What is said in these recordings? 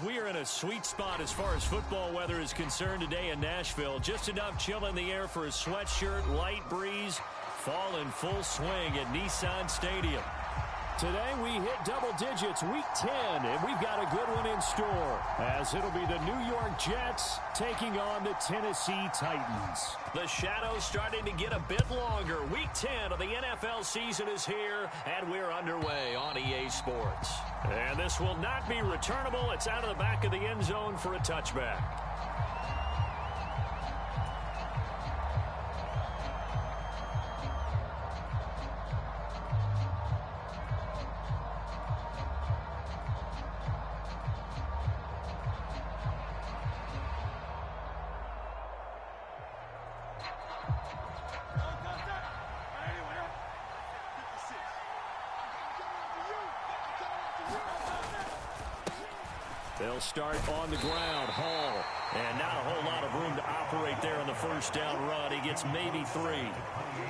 We are in a sweet spot as far as football weather is concerned today in Nashville. Just enough chill in the air for a sweatshirt, light breeze, fall in full swing at Nissan Stadium. Today we hit double digits, week 10, and we've got a good one in store, as it'll be the New York Jets taking on the Tennessee Titans. The shadows starting to get a bit longer. Week 10 of the NFL season is here, and we're underway on EA Sports. And this will not be returnable. It's out of the back of the end zone for a touchback. They'll start on the ground. Hall. And not a whole lot of room to operate there on the first down run. He gets maybe 3.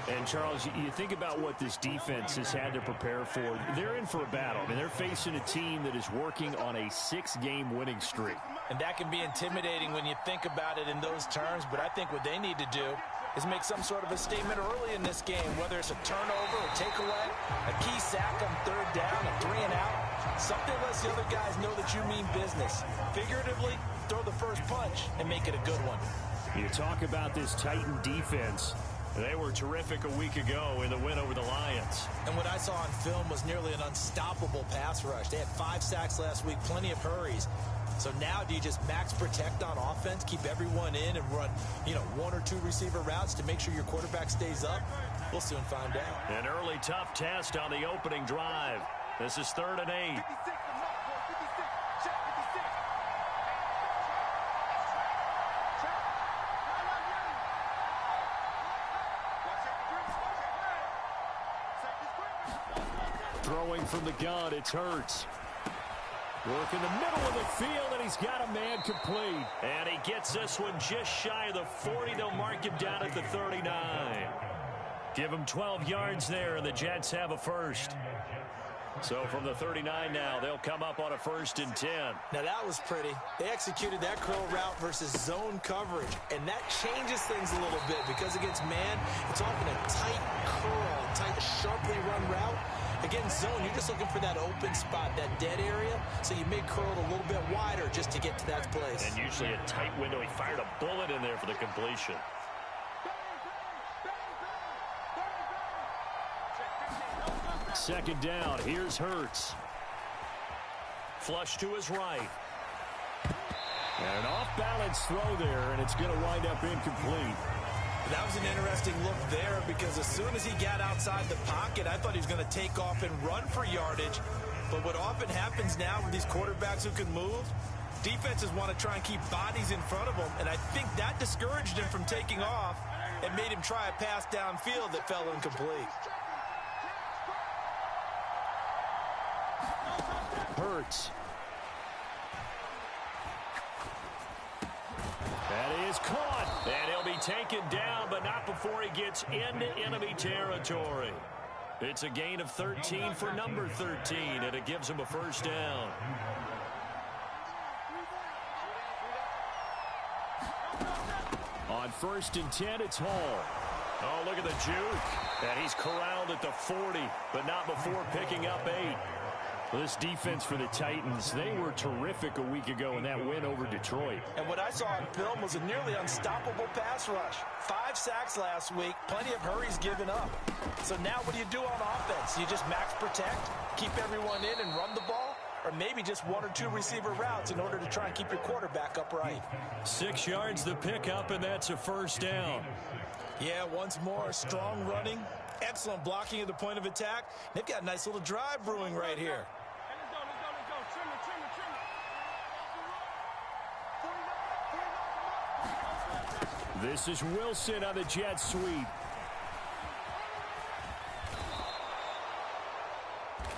And, Charles, you think about what this defense has had to prepare for. They're in for a battle. I mean, they're facing a team that is working on a 6-game winning streak. And that can be intimidating when you think about it in those terms. But I think what they need to do is make some sort of a statement early in this game, whether it's a turnover, a takeaway, a key sack on third down, a 3-and-out. Something lets the other guys know that you mean business. Figuratively, throw the first punch and make it a good one. You talk about this Titan defense. They were terrific a week ago in the win over the Lions. And what I saw on film was nearly an unstoppable pass rush. They had 5 sacks last week, plenty of hurries. So now do you just max protect on offense, keep everyone in, and run, 1 or 2 receiver routes to make sure your quarterback stays up? We'll soon find out. An early tough test on the opening drive. This is 3rd and 8. Throwing from the gun, it's Hurts. Work in the middle of the field, and he's got a man complete. And he gets this one just shy of the 40. They'll mark him down at the 39. Give him 12 yards there, and the Jets have a first. So from the 39 now, they'll come up on a 1st and 10. Now that was pretty. They executed that curl route versus zone coverage, and that changes things a little bit because against man, it's often a tight curl, tight, sharply run route. Against zone, you're just looking for that open spot, that dead area, so you may curl it a little bit wider just to get to that place. And usually a tight window. He fired a bullet in there for the completion. Second down, here's Hurts. Flush to his right. And an off-balance throw there, and it's going to wind up incomplete. That was an interesting look there because as soon as he got outside the pocket, I thought he was going to take off and run for yardage. But what often happens now with these quarterbacks who can move, defenses want to try and keep bodies in front of them, and I think that discouraged him from taking off and made him try a pass downfield that fell incomplete. Hurts. That is caught, and he'll be taken down, but not before he gets into enemy territory. It's a gain of 13 for number 13, and it gives him a first down. On 1st and 10, it's Hall. Oh, look at the juke. And he's corralled at the 40, but not before picking up 8. This defense for the Titans, they were terrific a week ago in that win over Detroit. And what I saw on film was a nearly unstoppable pass rush. 5 sacks last week, plenty of hurries given up. So now what do you do on offense? You just max protect, keep everyone in and run the ball? Or maybe just 1 or 2 receiver routes in order to try and keep your quarterback upright. 6 yards the pickup, and that's a first down. Yeah, once more, strong running, excellent blocking at the point of attack. They've got a nice little drive brewing right here. This is Wilson on the jet sweep.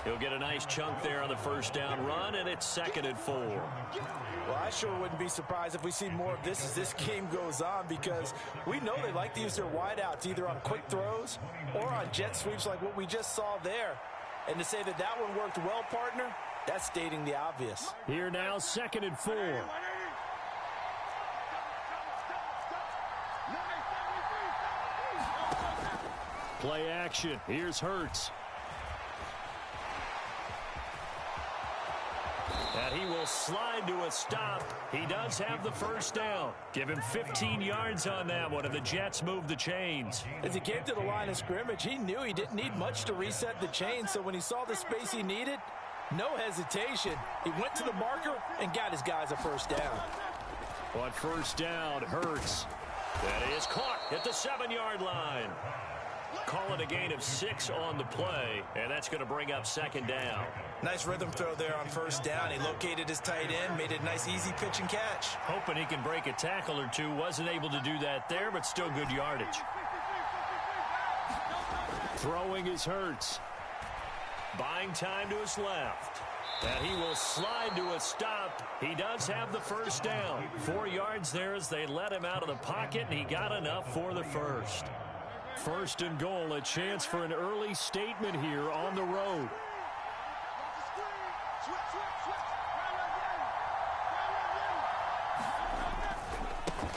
He'll get a nice chunk there on the first down run, and it's 2nd and 4. Well, I sure wouldn't be surprised if we see more of this as this game goes on because we know they like to use their wideouts either on quick throws or on jet sweeps like what we just saw there. And to say that that one worked well, partner, That's stating the obvious. Here now, 2nd and 4. Play action. Here's Hurts. And he will slide to a stop. He does have the first down. Give him 15 yards on that one, and the Jets move the chains. As he came to the line of scrimmage, he knew he didn't need much to reset the chain, so when he saw the space he needed, no hesitation. He went to the marker and got his guys a first down. On first down, Hurts. That is caught at the 7-yard line. Call it a gain of 6 on the play, and that's going to bring up 2nd down. Nice rhythm throw there on first down. He located his tight end, made it a nice, easy pitch and catch. Hoping he can break a tackle or two. Wasn't able to do that there, but still good yardage. Throwing is Hurts. Buying time to his left. And he will slide to a stop. He does have the first down. 4 yards there as they let him out of the pocket, and he got enough for the first. 1st and goal, a chance for an early statement here on the road.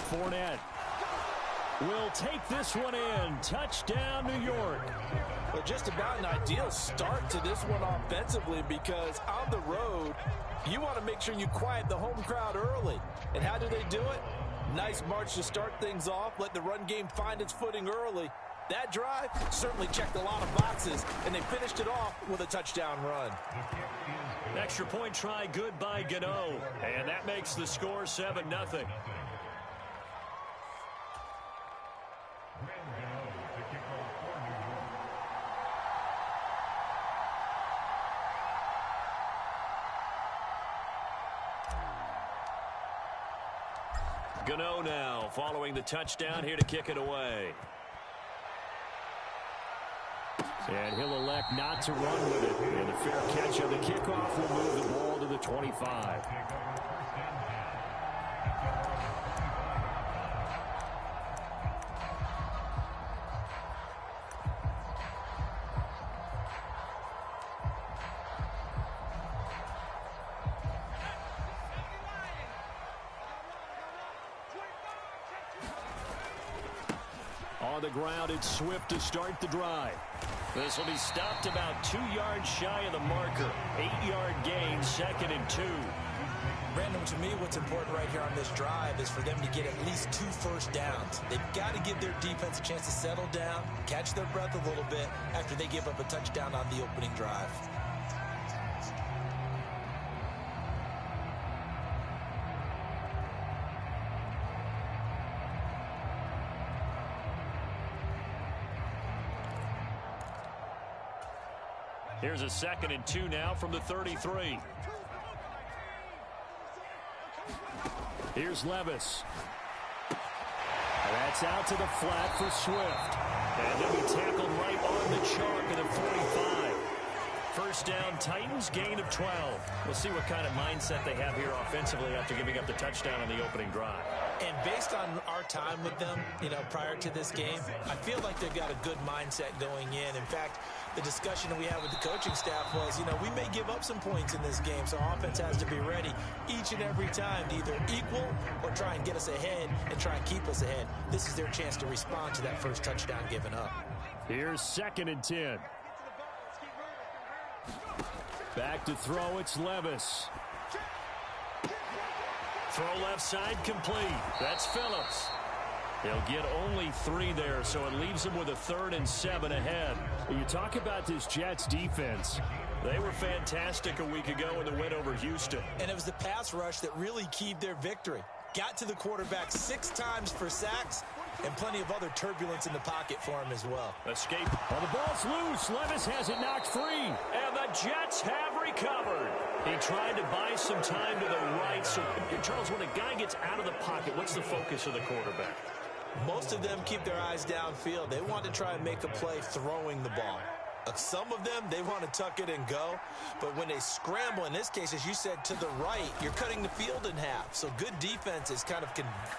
Fournette will take this one in. Touchdown, New York. Well, just about an ideal start to this one offensively, because on the road, you want to make sure you quiet the home crowd early. And how do they do it? Nice march to start things off. Let the run game find its footing early. That drive certainly checked a lot of boxes, and they finished it off with a touchdown run. Extra point try good by Gano, and that makes the score 7-0. Gano now following the touchdown here to kick it away. And he'll elect not to run with it. And the fair catch on the kickoff will move the ball to the 25. On the ground, it's Swift to start the drive. This will be stopped about 2 yards shy of the marker. 8-yard gain, 2nd and 2. Brandon, to me, what's important right here on this drive is for them to get at least 2 first downs. They've got to give their defense a chance to settle down, catch their breath a little bit after they give up a touchdown on the opening drive. Here's a 2nd and 2 now from the 33. Here's Levis. That's out to the flat for Swift. And he'll be tackled right on the chalk of the 45. First down, Titans, gain of 12. We'll see what kind of mindset they have here offensively after giving up the touchdown on the opening drive. And based on our time with them, prior to this game, I feel like they've got a good mindset going in. In fact, the discussion that we had with the coaching staff was, we may give up some points in this game, so offense has to be ready each and every time to either equal or try and get us ahead and try and keep us ahead. This is their chance to respond to that first touchdown given up. Here's 2nd and 10. Back to throw, it's Levis. Throw left side complete. That's Phillips. They'll get only 3 there, so it leaves them with a 3rd and 7 ahead. When you talk about this Jets defense, they were fantastic a week ago in the win over Houston. And it was the pass rush that really keyed their victory. Got to the quarterback 6 times for sacks and plenty of other turbulence in the pocket for him as well. Escape. Well, the ball's loose. Levis has it knocked free. And the Jets have recovered. He tried to buy some time to the right. So, Charles, when a guy gets out of the pocket, what's the focus of the quarterback? Most of them keep their eyes downfield. They want to try and make a play throwing the ball. Some of them, they want to tuck it and go. But when they scramble, in this case, as you said, to the right, you're cutting the field in half. So good defenses kind of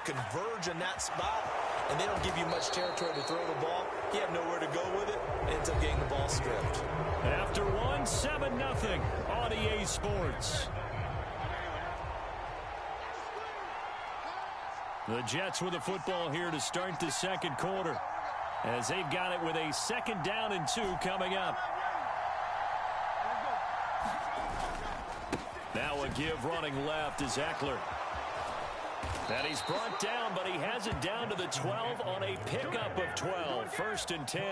converge in that spot, and they don't give you much territory to throw the ball. He had nowhere to go with it, and ends up getting the ball stripped. After one, 7-0 on EA Sports. The Jets with the football here to start the second quarter, as they've got it with a 2nd down and 2 coming up. Now a give running left is Eckler. And he's brought down, but he has it down to the 12 on a pickup of 12. 1st and 10.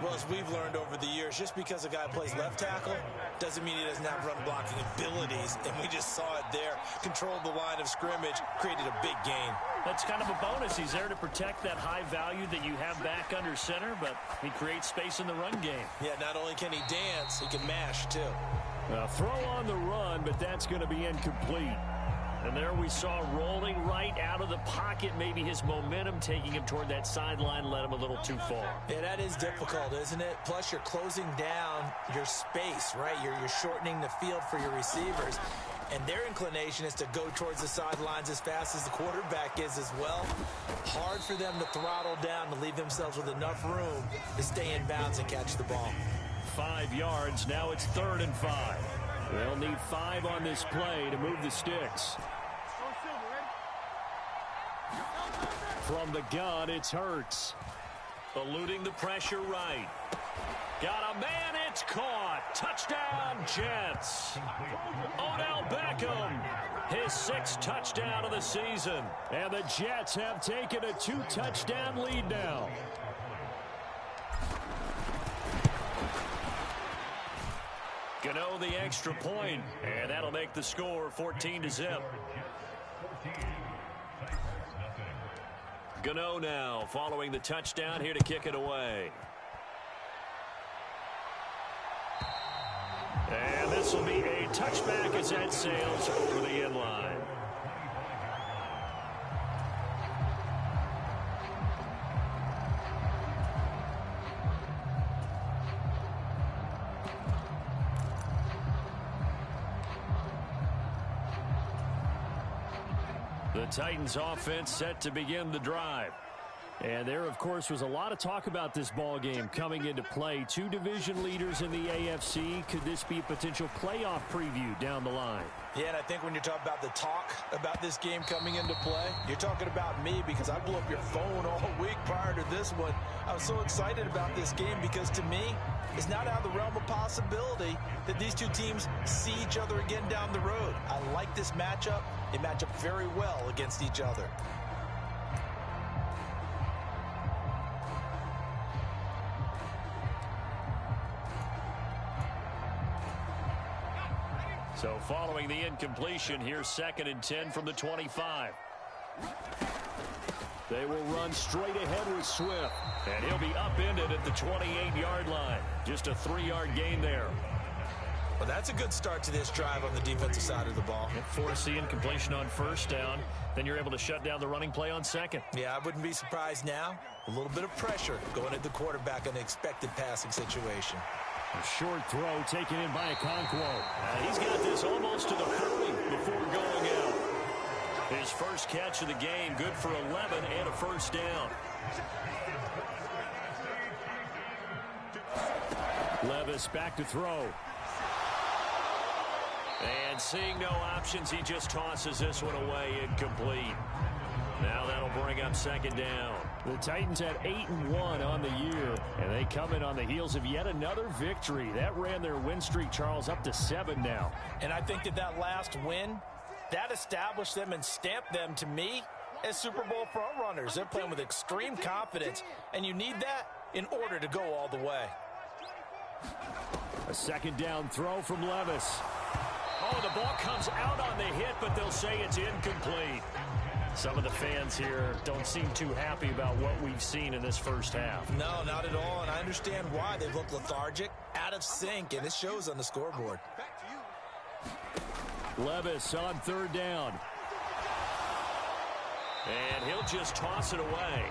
Well, as we've learned over the years, just because a guy plays left tackle doesn't mean he doesn't have run blocking abilities. And we just saw it there. Controlled the line of scrimmage, created a big gain. That's kind of a bonus. He's there to protect that high value that you have back under center, but he creates space in the run game. Yeah, not only can he dance, he can mash too. Throw on the run, but that's going to be incomplete. And there we saw rolling right out of the pocket. Maybe his momentum taking him toward that sideline led him a little too far. Yeah, that is difficult, isn't it? Plus, you're closing down your space, right? You're shortening the field for your receivers. And their inclination is to go towards the sidelines as fast as the quarterback is as well. Hard for them to throttle down to leave themselves with enough room to stay in bounds and catch the ball. 5 yards. Now it's 3rd and 5. They'll need 5 on this play to move the sticks. From the gun, it's Hurts. Eluding the pressure right. Got a man, it's caught. Touchdown, Jets. Odell Beckham, his 6th touchdown of the season. And the Jets have taken a 2-touchdown lead now. Gano the extra point, and that'll make the score 14-0. Gano now following the touchdown here to kick it away. And this will be a touchback as that sails over the end line. The Titans offense set to begin the drive. And there, of course, was a lot of talk about this ball game coming into play. 2 division leaders in the AFC. Could this be a potential playoff preview down the line? Yeah, and I think when you're talking about the talk about this game coming into play, you're talking about me because I blew up your phone all week prior to this one. I was so excited about this game because to me, it's not out of the realm of possibility that these two teams see each other again down the road. I like this matchup. They match up very well against each other. So following the incompletion, here's 2nd and 10 from the 25. They will run straight ahead with Swift. And he'll be upended at the 28-yard line. Just a 3-yard gain there. Well, that's a good start to this drive on the defensive side of the ball. Force the incompletion on 1st down. Then you're able to shut down the running play on 2nd. Yeah, I wouldn't be surprised now. A little bit of pressure going at the quarterback in an expected passing situation. A short throw taken in by Okonkwo. He's got this almost to the 40 before going out. His first catch of the game, good for 11 and a 1st down. Levis back to throw. And seeing no options, he just tosses this one away, incomplete. Now that'll bring up 2nd down. The Titans had 8-1 on the year, and they come in on the heels of yet another victory. That ran their win streak, Charles, up to 7 now. And I think that last win, that established them and stamped them, to me, as Super Bowl frontrunners. They're playing with extreme confidence, and you need that in order to go all the way. A 2nd down throw from Levis. Oh, the ball comes out on the hit, but they'll say it's incomplete. Some of the fans here don't seem too happy about what we've seen in this first half. No, not at all, and I understand why. They look lethargic, out of sync, and it shows on the scoreboard. Levis on 3rd down. And he'll just toss it away.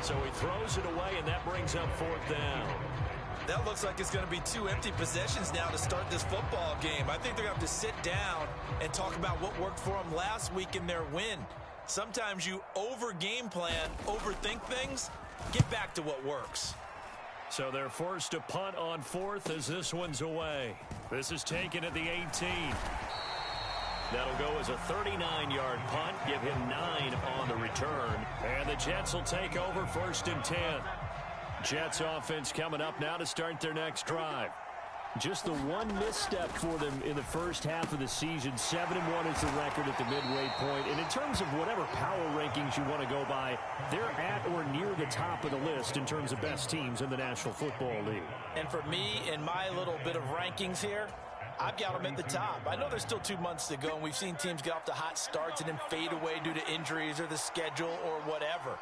So he throws it away, and that brings up 4th down. That looks like it's going to be 2 empty possessions now to start this football game. I think they're going to have to sit down and talk about what worked for them last week in their win. Sometimes you over-game plan, overthink things, get back to what works. So they're forced to punt on 4th as this one's away. This is taken at the 18. That'll go as a 39-yard punt, give him 9 on the return. And the Jets will take over 1st and 10. Jets offense coming up now to start their next drive. Just the one misstep for them in the first half of the season. 7-1 is the record at the midway point. And in terms of whatever power rankings you want to go by, they're at or near the top of the list in terms of best teams in the National Football League. And for me, in my little bit of rankings here, I've got them at the top. I know there's still 2 months to go, and we've seen teams get off to hot starts and then fade away due to injuries or the schedule or whatever.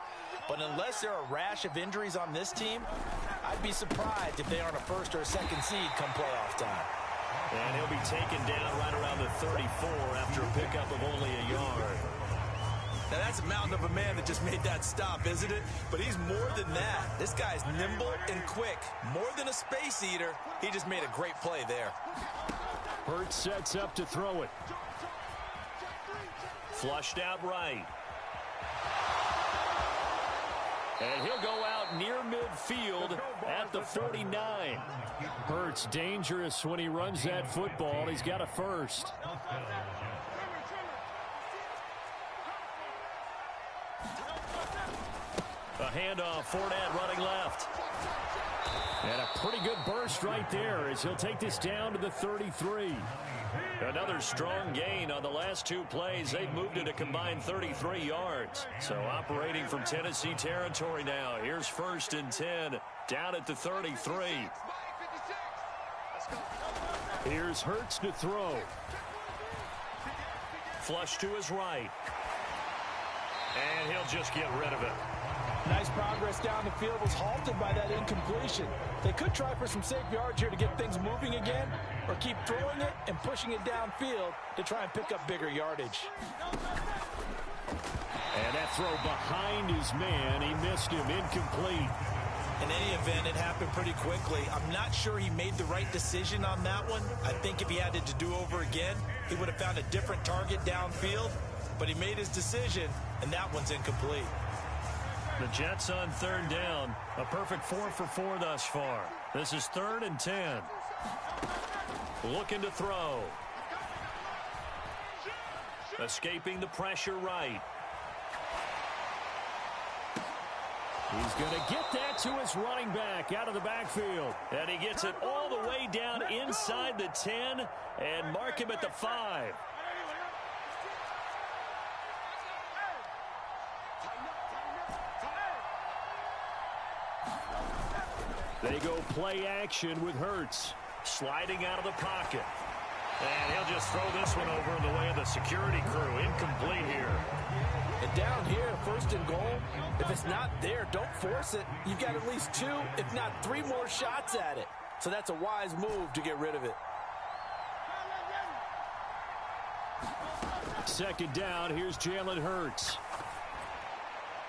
But unless there are a rash of injuries on this team, I'd be surprised if they aren't a 1st or a 2nd seed come playoff time. And he'll be taken down right around the 34 after a pickup of only a yard. Now that's a mountain of a man that just made that stop, isn't it? But he's more than that. This guy's nimble and quick. More than a space eater, he just made a great play there. Hurts sets up to throw it. Flushed out right. And he'll go out near midfield at the 49. Hurts dangerous when he runs that football. He's got a 1st. A handoff, Fournette running left. And a pretty good burst right there as he'll take this down to the 33. Another strong gain on the last 2 plays. They've moved it a combined 33 yards. So operating from Tennessee territory now. Here's 1st and 10 down at the 33. Here's Hurts to throw. Flush to his right. And he'll just get rid of it. Nice progress down the field was halted by that incompletion. They could try for some safe yards here to get things moving again, or keep throwing it and pushing it downfield to try and pick up bigger yardage. And that throw behind his man, he missed him, incomplete. In any event, it happened pretty quickly. I'm not sure he made the right decision on that one. I think if he had it to do over again, he would have found a different target downfield. But he made his decision, and that one's incomplete. The Jets on 3rd down. A perfect 4 for 4 thus far. This is 3rd and 10. Looking to throw. Escaping the pressure right. He's going to get that to his running back out of the backfield. And he gets it all the way down inside the 10 and mark him at the 5. They go play action with Hurts. Sliding out of the pocket. And he'll just throw this one over in the way of the security crew. Incomplete here. And down here, 1st and goal, if it's not there, don't force it. You've got at least 2, if not 3 more shots at it. So that's a wise move to get rid of it. 2nd down, here's Jalen Hurts.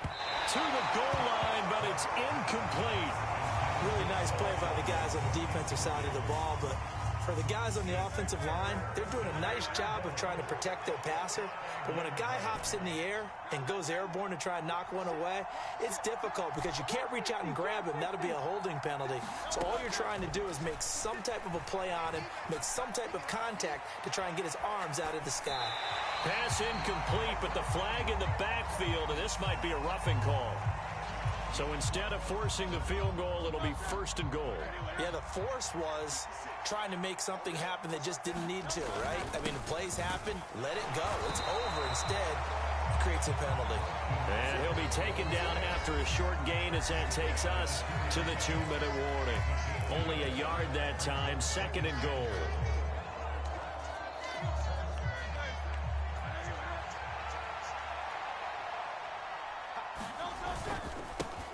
To the goal line, but it's incomplete. Really nice play by the guys on the defensive side of the ball, but for the guys on the offensive line, they're doing a nice job of trying to protect their passer. But when a guy hops in the air and goes airborne to try and knock one away, it's difficult because you can't reach out and grab him. That'll be a holding penalty. So all you're trying to do is make some type of a play on him, make some type of contact to try and get his arms out of the sky. Pass incomplete, but the flag in the backfield, and this might be a roughing call. So instead of forcing the field goal, it'll be 1st and goal. Yeah, the force was trying to make something happen that just didn't need to, right? I mean, the plays happen, let it go. It's over. Instead, it creates a penalty. And he'll be taken down after a short gain as that takes us to the 2-minute warning. Only a yard that time, 2nd and goal.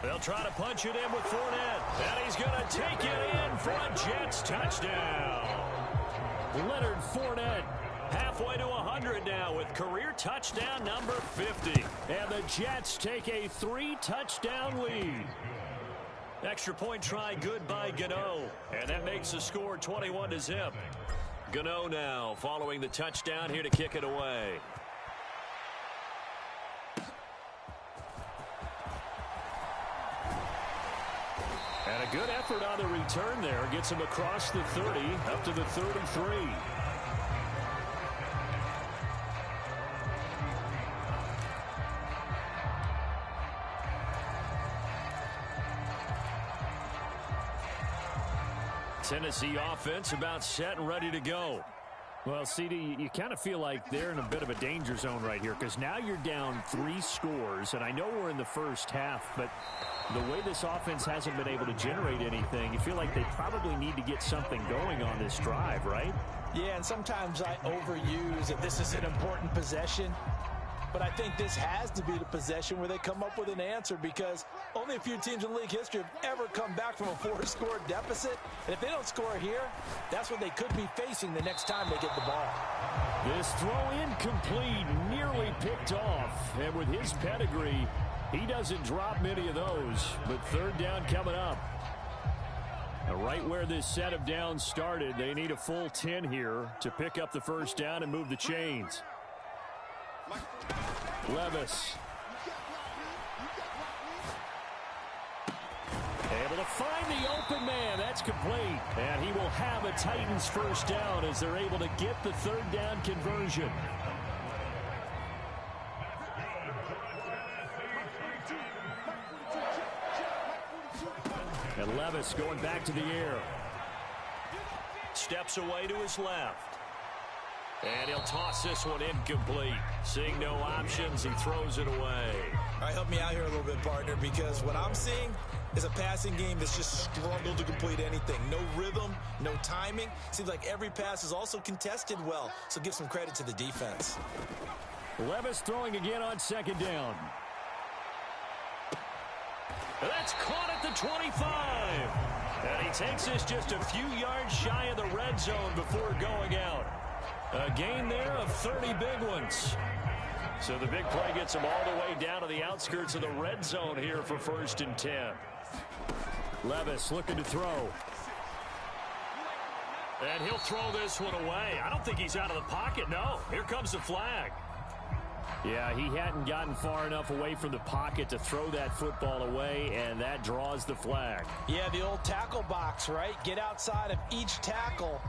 They'll try to punch it in with Fournette. And he's going to take it in for a Jets touchdown. Leonard Fournette halfway to 100 now with career touchdown number 50. And the Jets take a 3-touchdown lead. Extra point try good by Gano. And that makes the score 21-0. Gano now following the touchdown here to kick it away. And a good effort on the return there. Gets him across the 30 up to the 33. Tennessee offense about set and ready to go. Well, CD, you kind of feel like they're in a bit of a danger zone right here because now you're down 3 scores, and I know we're in the first half, but the way this offense hasn't been able to generate anything, you feel like they probably need to get something going on this drive, right? Yeah, and sometimes I overuse that this is an important possession. But I think this has to be the possession where they come up with an answer because only a few teams in league history have ever come back from a 4-score deficit. And if they don't score here, that's what they could be facing the next time they get the ball. This throw incomplete, nearly picked off. And with his pedigree, he doesn't drop many of those. But third down coming up. Right where this set of downs started, they need a full 10 here to pick up the first down and move the chains. Levis. Able to find the open man. That's complete. And he will have a Titans first down as they're able to get the third down conversion. And Levis going back to the air. Steps away to his left. And he'll toss this one incomplete. Seeing no options, he throws it away. All right, help me out here a little bit, partner, because what I'm seeing is a passing game that's just struggled to complete anything. No rhythm, no timing. Seems like every pass is also contested well, so give some credit to the defense. Levis throwing again on second down. That's caught at the 25. And he takes this just a few yards shy of the red zone before going out. A gain there of 30 big ones. So the big play gets him all the way down to the outskirts of the red zone here for 1st and 10. Levis looking to throw. And he'll throw this one away. I don't think he's out of the pocket, no. Here comes the flag. Yeah, he hadn't gotten far enough away from the pocket to throw that football away, and that draws the flag. Yeah, the old tackle box, right? Get outside of each tackle,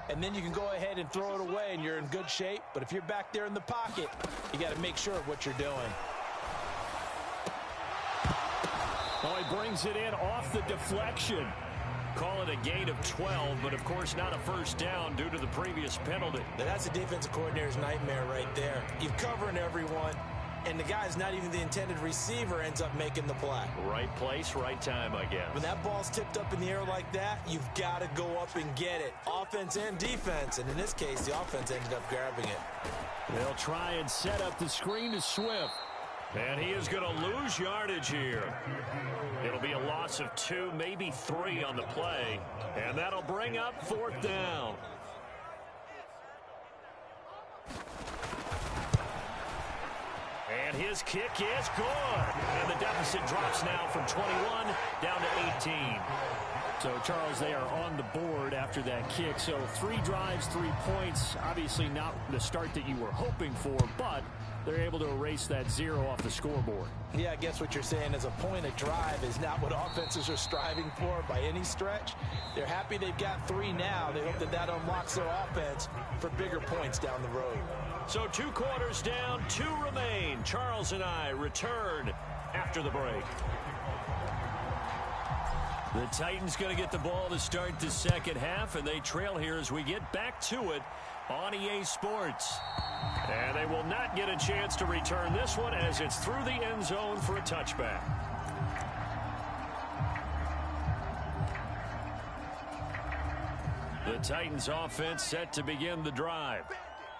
and then you can go ahead and throw it away, and you're in good shape. But if you're back there in the pocket, you got to make sure of what you're doing. Oh, he brings it in off the deflection. Call it a gain of 12, but of course not a first down due to the previous penalty. That's a defensive coordinator's nightmare right there. You're covering everyone, and the guy's not even the intended receiver ends up making the play. Right place, right time, I guess. When that ball's tipped up in the air like that, you've got to go up and get it. Offense and defense, and in this case, the offense ended up grabbing it. They'll try and set up the screen to Swift. And he is going to lose yardage here. It'll be a loss of 2, maybe 3 on the play. And that'll bring up 4th down. And his kick is good. And the deficit drops now from 21 down to 18. So, Charles, they are on the board after that kick. So 3 drives, 3 points. Obviously not the start that you were hoping for, but they're able to erase that 0 off the scoreboard. Yeah, I guess what you're saying is a point a drive is not what offenses are striving for by any stretch. They're happy they've got 3 now. They hope that that unlocks their offense for bigger points down the road. So 2 quarters down, 2 remain. Charles and I return after the break. The Titans going to get the ball to start the second half, and they trail here as we get back to it on EA Sports. And they will not get a chance to return this one as it's through the end zone for a touchback. The Titans offense set to begin the drive.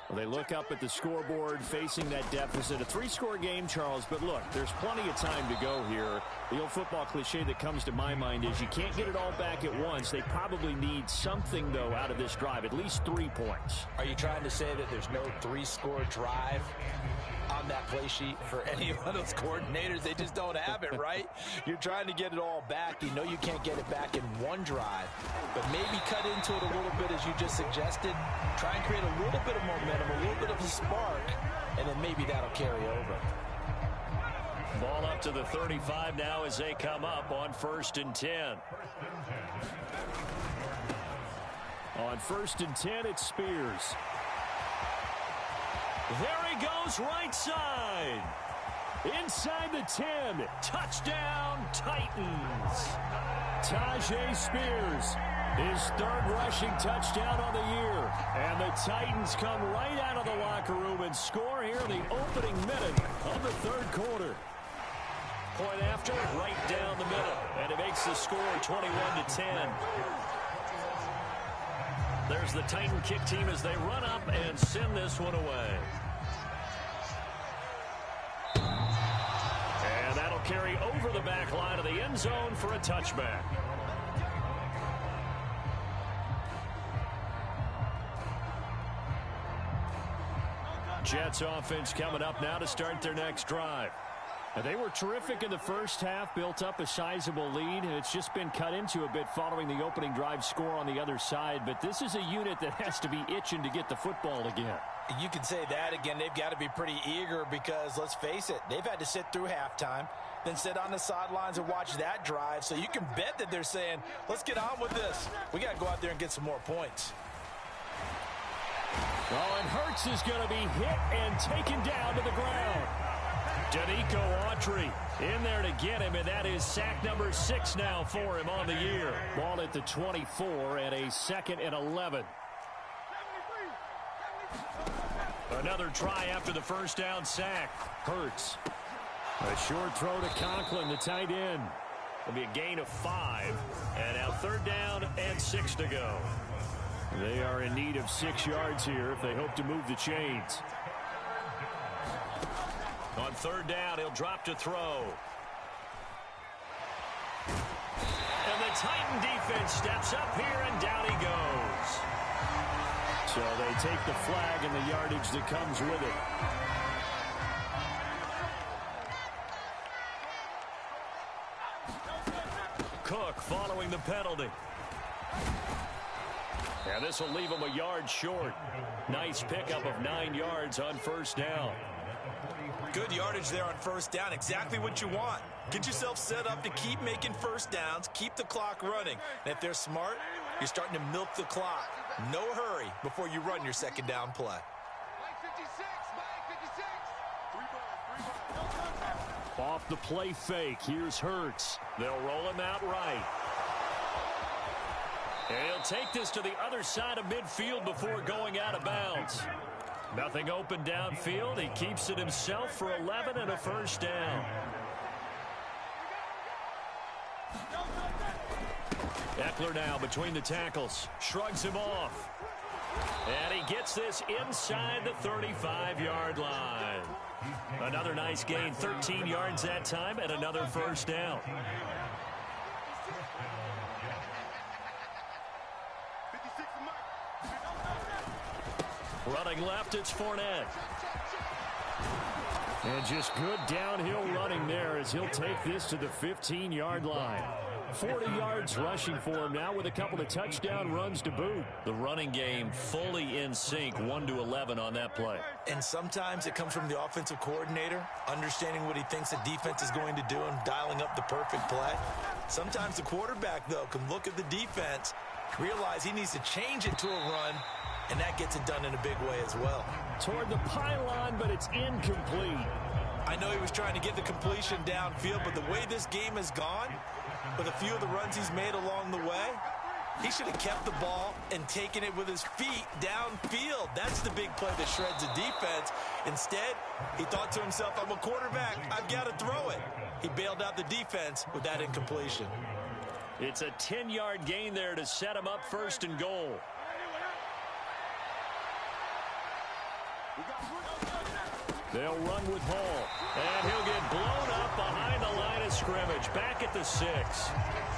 Well, they look up at the scoreboard facing that deficit. A 3-score game, Charles, but look, there's plenty of time to go here. The old football cliche that comes to my mind is you can't get it all back at once. They probably need something, though, out of this drive, at least 3 points. Are you trying to say that there's no 3-score drive on that play sheet for any of those coordinators? They just don't have it, right? You're trying to get it all back. You know you can't get it back in one drive, but maybe cut into it a little bit as you just suggested. Try and create a little bit of momentum, a little bit of a spark, and then maybe that'll carry over. Ball up to the 35 now as they come up on 1st and 10. On 1st and 10, it's Spears. There he goes, right side. Inside the 10. Touchdown, Titans. Tyjae Spears, his 3rd rushing touchdown on the year. And the Titans come right out of the locker room and score here in the opening minute of the 3rd quarter. Point after, right down the middle. And it makes the score 21-10. There's the Titan kick team as they run up and send this one away. And that'll carry over the back line of the end zone for a touchback. Jets offense coming up now to start their next drive. And they were terrific in the first half, built up a sizable lead, and it's just been cut into a bit following the opening drive score on the other side. But this is a unit that has to be itching to get the football again. You can say that again. They've got to be pretty eager because, let's face it, they've had to sit through halftime, then sit on the sidelines and watch that drive. So you can bet that they're saying, let's get on with this. We got to go out there and get some more points. Oh, and Hurts is going to be hit and taken down to the ground. Danico Autry in there to get him, and that is sack number 6 now for him on the year. Ball at the 24 and a 2nd and 11. Another try after the first down sack. Hurts. A short throw to Conklin, the tight end. It'll be a gain of 5. And now 3rd down and 6 to go. They are in need of 6 yards here if they hope to move the chains. On 3rd down, he'll drop to throw. And the Titan defense steps up here, and down he goes. So they take the flag and the yardage that comes with it. Cook following the penalty. And this will leave him a yard short. Nice pickup of 9 yards on 1st down. Good yardage there on 1st down. Exactly what you want. Get yourself set up to keep making 1st downs. Keep the clock running. And if they're smart, you're starting to milk the clock. No hurry before you run your 2nd down play. Off the play fake. Here's Hurts. They'll roll him out right. And he'll take this to the other side of midfield before going out of bounds. Nothing open downfield. He keeps it himself for 11 and a 1st down. Eckler now between the tackles. Shrugs him off. And he gets this inside the 35-yard line. Another nice gain. 13 yards that time and another 1st down. Running left, it's Fournette. And just good downhill running there as he'll take this to the 15-yard line. 40 yards rushing for him now with a couple of touchdown runs to boot. The running game fully in sync, 1-11 on that play. And sometimes it comes from the offensive coordinator, understanding what he thinks the defense is going to do and dialing up the perfect play. Sometimes the quarterback, though, can look at the defense, realize he needs to change it to a run, and that gets it done in a big way as well. Toward the pylon, but it's incomplete. I know he was trying to get the completion downfield, but the way this game has gone, with a few of the runs he's made along the way, he should have kept the ball and taken it with his feet downfield. That's the big play that shreds the defense. Instead, he thought to himself, I'm a quarterback. I've got to throw it. He bailed out the defense with that incompletion. It's a 10-yard gain there to set him up 1st and goal. They'll run with Hall. And he'll get blown up behind the line of scrimmage. Back at the 6.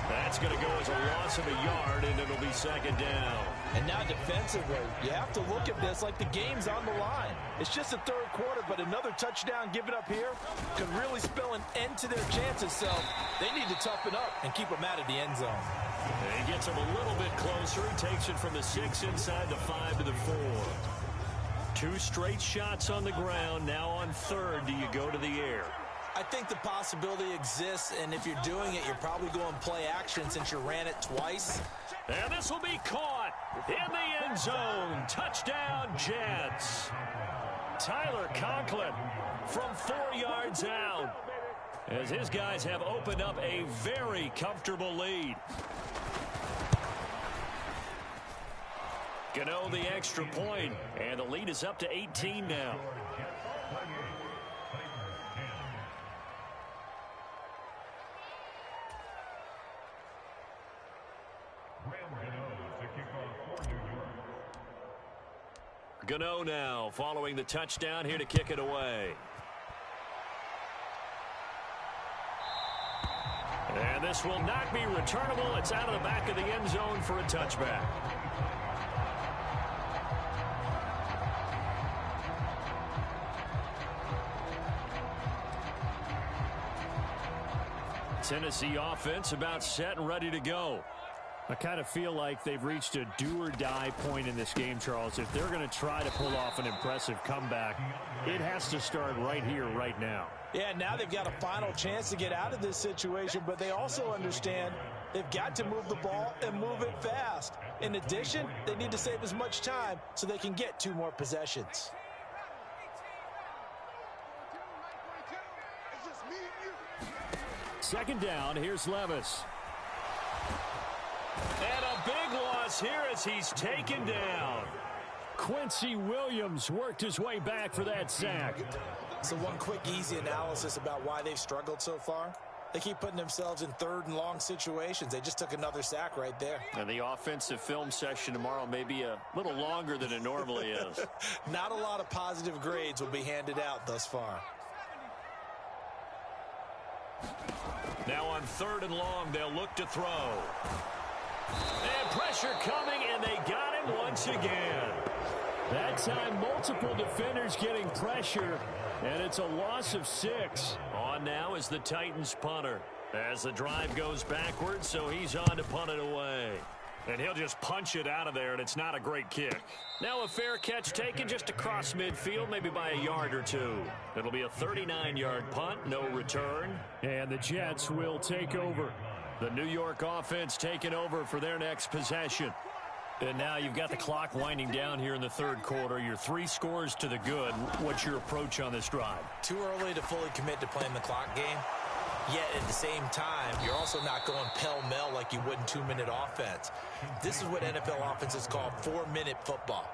That's going to go as a loss of a yard, and it'll be second down. And now defensively, you have to look at this like the game's on the line. It's just the third quarter, but another touchdown given up here could really spell an end to their chances. So they need to toughen up and keep them out of the end zone. And he gets them a little bit closer. He takes it from the 6 inside the 5 to the 4. 2 straight shots on the ground. Now on third, do you go to the air? I think the possibility exists, and if you're doing it, you're probably going play action since you ran it twice. And this will be caught in the end zone. Touchdown, Jets. Tyler Conklin from 4 yards out, as his guys have opened up a very comfortable lead. Gano the extra point, and the lead is up to 18 now. Gano now following the touchdown, here to kick it away. And this will not be returnable. It's out of the back of the end zone for a touchback. Tennessee offense about set and ready to go. I kind of feel like they've reached a do-or-die point in this game, Charles. If they're going to try to pull off an impressive comeback, it has to start right here, right now. Yeah, now they've got a final chance to get out of this situation, but they also understand they've got to move the ball and move it fast. In addition, they need to save as much time so they can get 2 more possessions. Second down, here's Levis. And a big loss here as he's taken down. Quincy Williams worked his way back for that sack. So one quick, easy analysis about why they've struggled so far. They keep putting themselves in 3rd and long situations. They just took another sack right there. And the offensive film session tomorrow may be a little longer than it normally is. Not a lot of positive grades will be handed out thus far. Now on 3rd and long, they'll look to throw. And pressure coming, and they got him once again. That time, multiple defenders getting pressure, and it's a loss of 6. On now is the Titans punter as the drive goes backwards, so he's on to punt it away. And he'll just punch it out of there, and it's not a great kick. Now a fair catch taken just across midfield, maybe by a yard or 2. It'll be a 39-yard punt, no return. And the Jets will take over. The New York offense taking over for their next possession. And now you've got the clock winding down here in the 3rd quarter. You're 3 scores to the good. What's your approach on this drive? Too early to fully commit to playing the clock game. Yet at the same time, you're also not going pell-mell like you would in 2-minute offense. This is what NFL offenses call 4-minute football.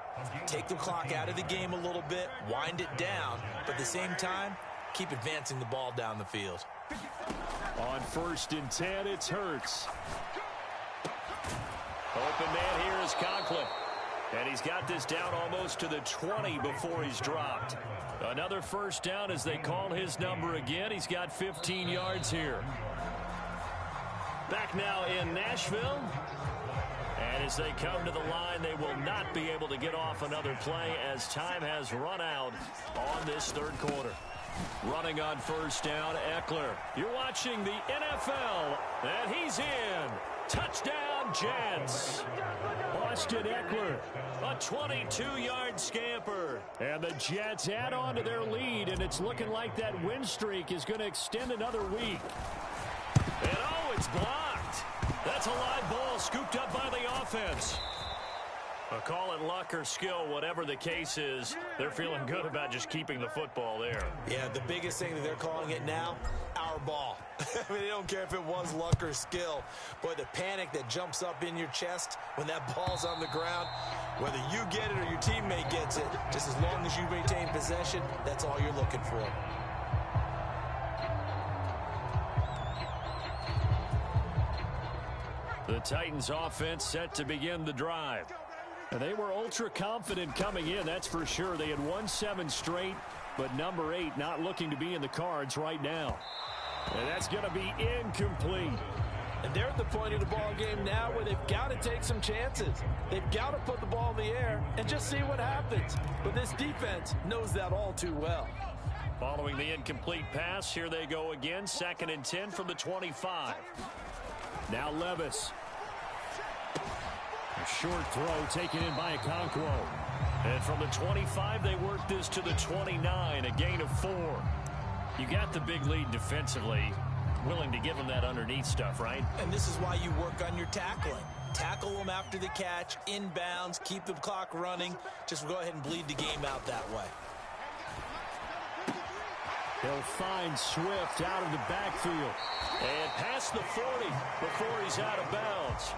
Take the clock out of the game a little bit, wind it down, but at the same time, keep advancing the ball down the field. On 1st and 10, it's Hurts. Open man here is Conklin. And he's got this down almost to the 20 before he's dropped. Another first down as they call his number again. He's got 15 yards here. Back now in Nashville. And as they come to the line, they will not be able to get off another play as time has run out on this 3rd quarter. Running on first down, Eckler. You're watching the NFL, and he's in. Touchdown, Jets. Austin Eckler. A 22-yard scamper. And the Jets add on to their lead, and it's looking like that win streak is going to extend another week. And oh, it's blocked. That's a live ball scooped up by the offense. Call it luck or skill, whatever the case is, they're feeling good about just keeping the football there. Yeah, the biggest thing that they're calling it now, our ball. I mean, they don't care if it was luck or skill. Boy, the panic that jumps up in your chest when that ball's on the ground, whether you get it or your teammate gets it, just as long as you maintain possession, that's all you're looking for. The Titans offense set to begin the drive. And they were ultra confident coming in, that's for sure. They had won 7 straight, but number 8 not looking to be in the cards right now. And that's going to be incomplete. And they're at the point of the ball game now where they've got to take some chances. They've got to put the ball in the air and just see what happens. But this defense knows that all too well. Following the incomplete pass, here they go again. 2nd and 10 from the 25. Now Levis. A short throw taken in by Okonkwo. And from the 25, they work this to the 29, a gain of 4. You got the big lead defensively. Willing to give them that underneath stuff, right? And this is why you work on your tackling. Tackle them after the catch, inbounds, keep the clock running. Just go ahead and bleed the game out that way. He'll find Swift out of the backfield. And past the 40 before he's out of bounds.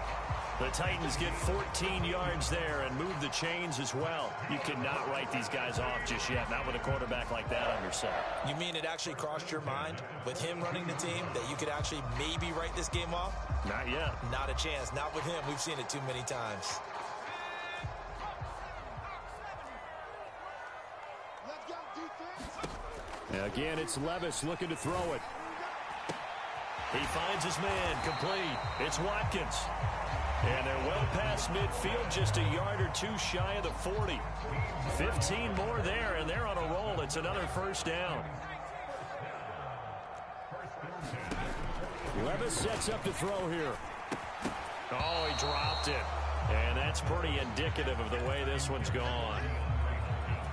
The Titans get 14 yards there and move the chains as well. You cannot write these guys off just yet, not with a quarterback like that on your side. You mean it actually crossed your mind with him running the team that you could actually maybe write this game off? Not yet. Not a chance. Not with him. We've seen it too many times. Again, it's Levis looking to throw it. He finds his man, complete. It's Watkins. And they're well past midfield, just a yard or 2 shy of the 40. 15 more there, and they're on a roll. It's another first down. Levis sets up to throw here. Oh, he dropped it. And that's pretty indicative of the way this one's gone.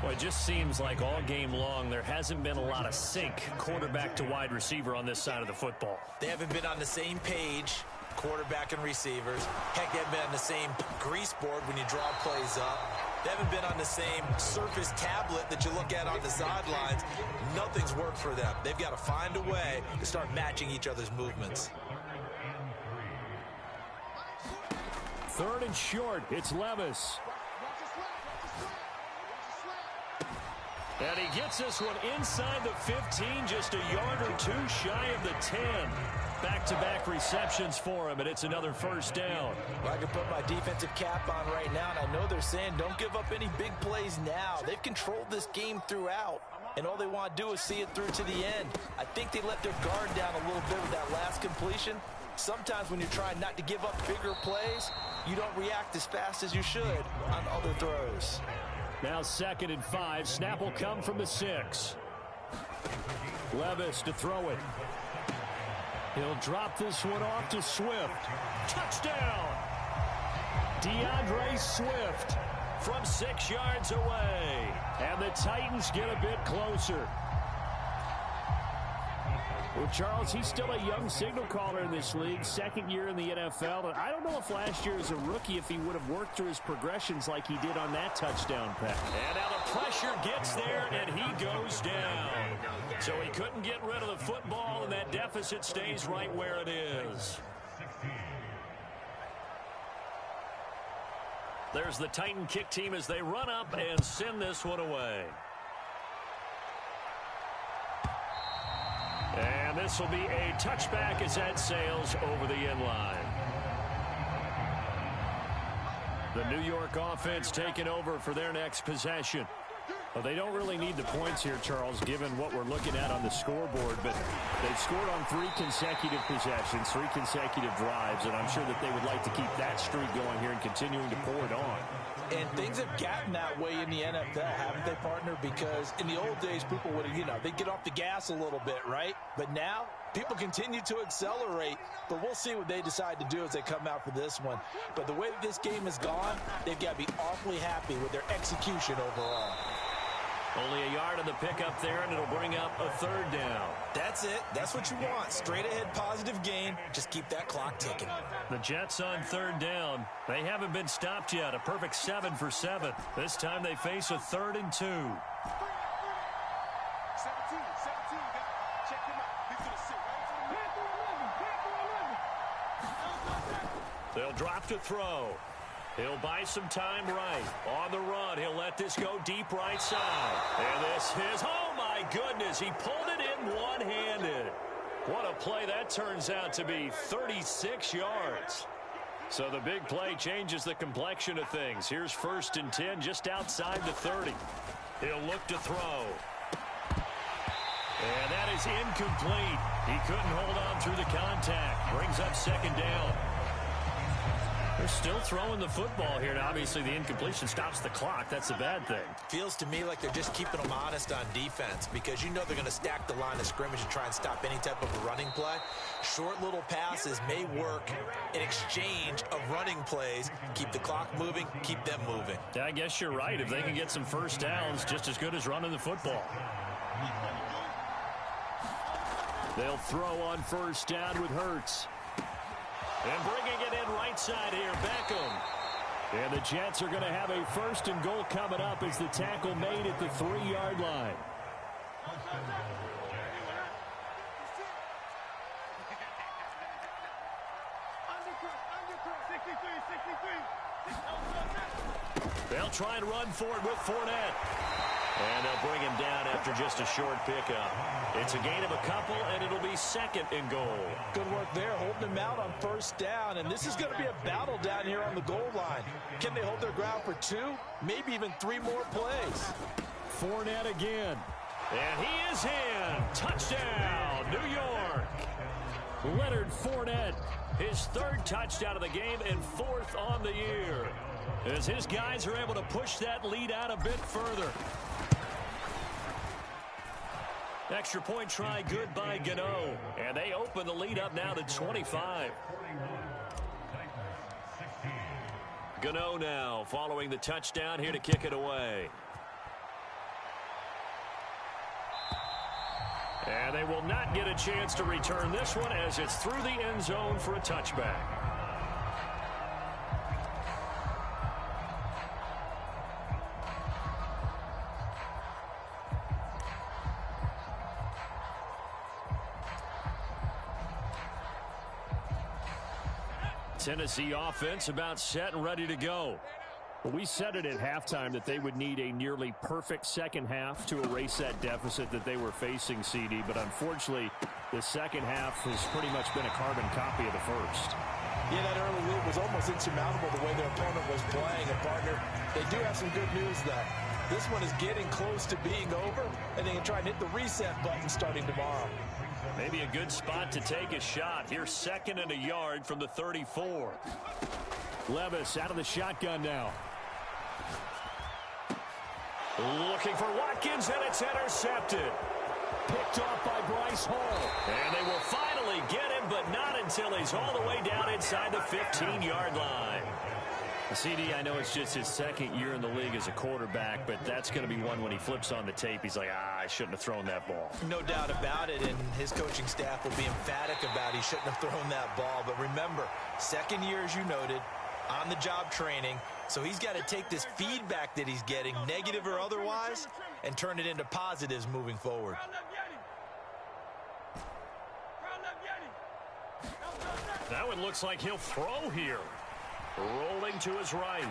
Well, it just seems like all game long there hasn't been a lot of sync quarterback to wide receiver on this side of the football. They haven't been on the same page, quarterback and receivers. Heck, they haven't been on the same grease board when you draw plays up. They haven't been on the same surface tablet that you look at on the sidelines. Nothing's worked for them. They've got to find a way to start matching each other's movements. 3rd and short. It's Levis. And he gets this one inside the 15, just a yard or 2 shy of the 10. Back-to-back receptions for him, and it's another first down. Well, I can put my defensive cap on right now, and I know they're saying don't give up any big plays now. They've controlled this game throughout, and all they want to do is see it through to the end. I think they let their guard down a little bit with that last completion. Sometimes when you're trying not to give up bigger plays, you don't react as fast as you should on other throws. Now 2nd and 5. Snap will come from the 6. Levis to throw it. He'll drop this one off to Swift. Touchdown! DeAndre Swift from 6 yards away. And the Titans get a bit closer. Well, Charles, he's still a young signal caller in this league, 2nd year in the NFL. And I don't know if last year as a rookie, if he would have worked through his progressions like he did on that touchdown pass. And now the pressure gets there, and he goes down. So he couldn't get rid of the football, and that deficit stays right where it is. There's the Titan kick team as they run up and send this one away. And this will be a touchback as that sails over the end line. The New York offense taking over for their next possession. Well, they don't really need the points here, Charles, given what we're looking at on the scoreboard. But they've scored on 3 consecutive possessions, 3 consecutive drives, and I'm sure that they would like to keep that streak going here and continuing to pour it on. And things have gotten that way in the NFL, haven't they, partner? Because in the old days, people would, they'd get off the gas a little bit, right? But now, people continue to accelerate. But we'll see what they decide to do as they come out for this one. But the way that this game has gone, they've got to be awfully happy with their execution overall. Only a yard on the pickup there, and it'll bring up a 3rd down. That's it. That's what you want. Straight ahead positive gain. Just keep that clock ticking. The Jets on 3rd down. They haven't been stopped yet. A perfect 7 for 7. This time they face a 3rd and 2. 17, check him out. He's gonna sit. They'll drop to throw. He'll buy some time right. On the run, he'll let this go deep right side. And this is, oh my goodness, he pulled it in one-handed. What a play that turns out to be, 36 yards. So the big play changes the complexion of things. Here's 1st and 10 just outside the 30. He'll look to throw. And that is incomplete. He couldn't hold on through the contact. Brings up 2nd down. They're still throwing the football here. Now, obviously, the incompletion stops the clock. That's a bad thing. Feels to me like they're just keeping them honest on defense because you know they're going to stack the line of scrimmage and try and stop any type of a running play. Short little passes may work in exchange of running plays. Keep the clock moving, keep them moving. Yeah, I guess you're right. If they can get some first downs, just as good as running the football. They'll throw on 1st down with Hurts. And bringing it in right side here, Beckham. And the Jets are going to have a 1st and goal coming up as the tackle made at the 3-yard line. They'll try and run for it with Fournette. And they'll bring him down after just a short pickup. It's a gain of a couple, and it'll be 2nd and goal. Good work there, holding him out on 1st down. And this is going to be a battle down here on the goal line. Can they hold their ground for 2, maybe even 3 more plays? Fournette again. And he is in. Touchdown, New York. Leonard Fournette, his 3rd touchdown of the game and 4th on the year, as his guys are able to push that lead out a bit further. Extra point try good by Gano. And they open the lead up now to 25. Gano now following the touchdown here to kick it away. And they will not get a chance to return this one as it's through the end zone for a touchback. Tennessee offense about set and ready to go. Well, we said it at halftime that they would need a nearly perfect second half to erase that deficit that they were facing, CD. But unfortunately, the second half has pretty much been a carbon copy of the first. Yeah, that early lead was almost insurmountable the way their opponent was playing. And, partner, they do have some good news, though. This one is getting close to being over, and they can try and hit the reset button starting tomorrow. Maybe a good spot to take a shot. Here's 2nd and a yard from the 34. Levis out of the shotgun now. Looking for Watkins, and it's intercepted. Picked off by Bryce Hall. And they will finally get him, but not until he's all the way down inside the 15-yard line. CD, I know it's just his 2nd year in the league as a quarterback, but that's going to be one when he flips on the tape. He's like, I shouldn't have thrown that ball. No doubt about it, and his coaching staff will be emphatic about he shouldn't have thrown that ball. But remember, 2nd year, as you noted, on-the-job training. So he's got to take this feedback that he's getting, negative or otherwise, and turn it into positives moving forward. Now it looks like he'll throw here. Rolling to his right.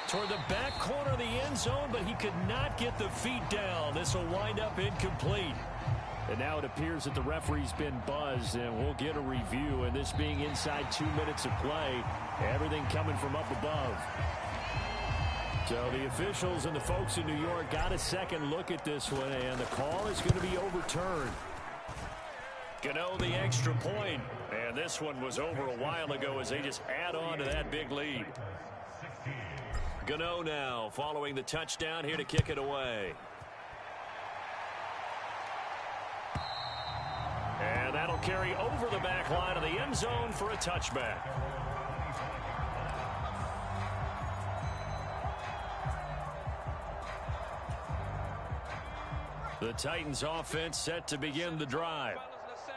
Toward the back corner of the end zone, but he could not get the feet down. This will wind up incomplete. And now it appears that the referee's been buzzed, and we'll get a review. And this being inside 2 minutes of play, everything coming from up above. So the officials and the folks in New York got a second look at this one, and the call is going to be overturned. Gano the extra point. And this one was over a while ago as they just add on to that big lead. Gano now following the touchdown here to kick it away. And that'll carry over the back line of the end zone for a touchback. The Titans offense set to begin the drive.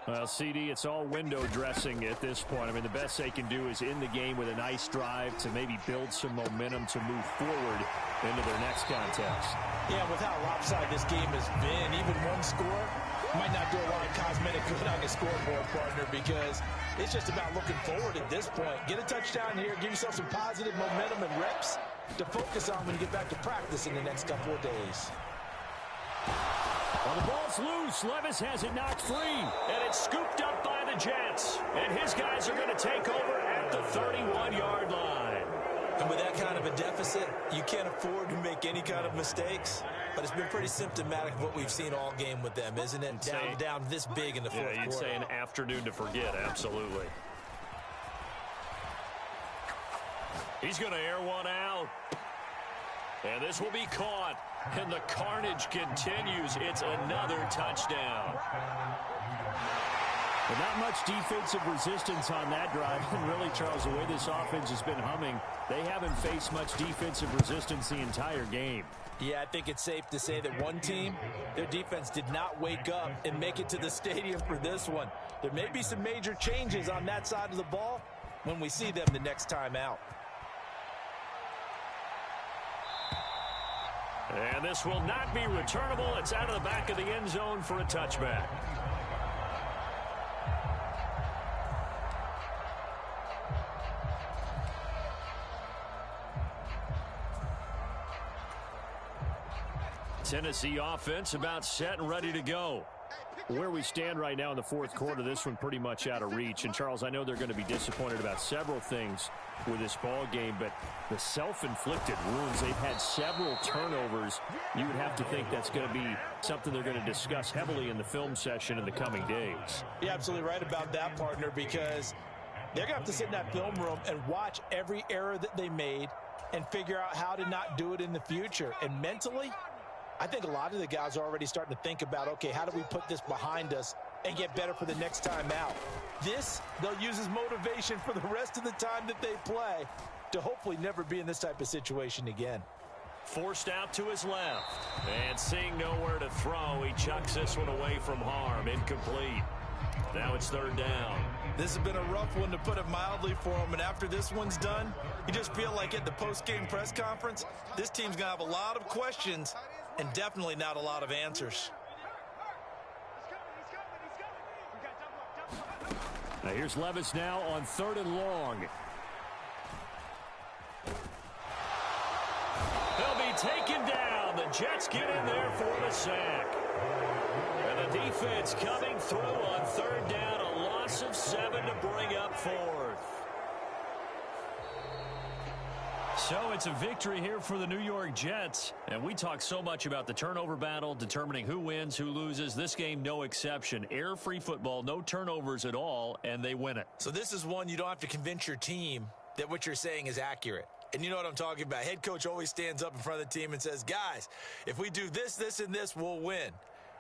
Well, CD, it's all window dressing at this point. I mean, the best they can do is end the game with a nice drive to maybe build some momentum to move forward into their next contest. Yeah, with how lopsided this game has been, even one score might not do a lot of cosmetic good on the scoreboard, partner, because it's just about looking forward at this point. Get a touchdown here, give yourself some positive momentum and reps to focus on when you get back to practice in the next couple of days. Well, the ball's loose. loose. Levis has it knocked free. And it's scooped up by the Jets. And his guys are going to take over at the 31-yard line. And with that kind of a deficit, you can't afford to make any kind of mistakes. But it's been pretty symptomatic of what we've seen all game with them, isn't it? Down this big in the fourth quarter. Yeah, you'd say an afternoon to forget, absolutely. He's going to air one out. And this will be caught. And the carnage continues. It's another touchdown. But not much defensive resistance on that drive. And really, Charles, the way this offense has been humming, they haven't faced much defensive resistance the entire game. Yeah, I think it's safe to say that one team, their defense did not wake up and make it to the stadium for this one. There may be some major changes on that side of the ball when we see them the next time out. And this will not be returnable. It's out of the back of the end zone for a touchback. Tennessee offense about set and ready to go. Where we stand right now in the fourth quarter, this one pretty much out of reach. And, Charles, I know they're going to be disappointed about several things with this ball game, but the self-inflicted wounds, they've had several turnovers. You would have to think that's going to be something they're going to discuss heavily in the film session in the coming days. You're absolutely right about that, partner, because they're going to have to sit in that film room and watch every error that they made and figure out how to not do it in the future. And mentally, I think a lot of the guys are already starting to think about, okay, how do we put this behind us and get better for the next time out? This, they'll use as motivation for the rest of the time that they play to hopefully never be in this type of situation again. Forced out to his left. And seeing nowhere to throw, he chucks this one away from harm. Incomplete. Now it's third down. This has been a rough one, to put it mildly, for him. And after this one's done, you just feel like at the post-game press conference, this team's going to have a lot of questions and definitely not a lot of answers. Now here's Levis now on 3rd and long. They'll be taken down. The Jets get in there for the sack. And the defense coming through on 3rd down. A loss of 7 to bring up 4th. So it's a victory here for the New York Jets. And we talk so much about the turnover battle, determining who wins, who loses. This game, no exception. Error-free football, no turnovers at all, and they win it. So this is one you don't have to convince your team that what you're saying is accurate. And you know what I'm talking about. Head coach always stands up in front of the team and says, guys, if we do this, this, and this, we'll win.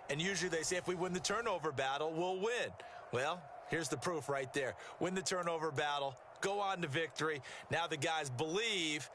And usually they say if we win the turnover battle, we'll win. Well, here's the proof right there. Win the turnover battle. Go on to victory. Now the guys believe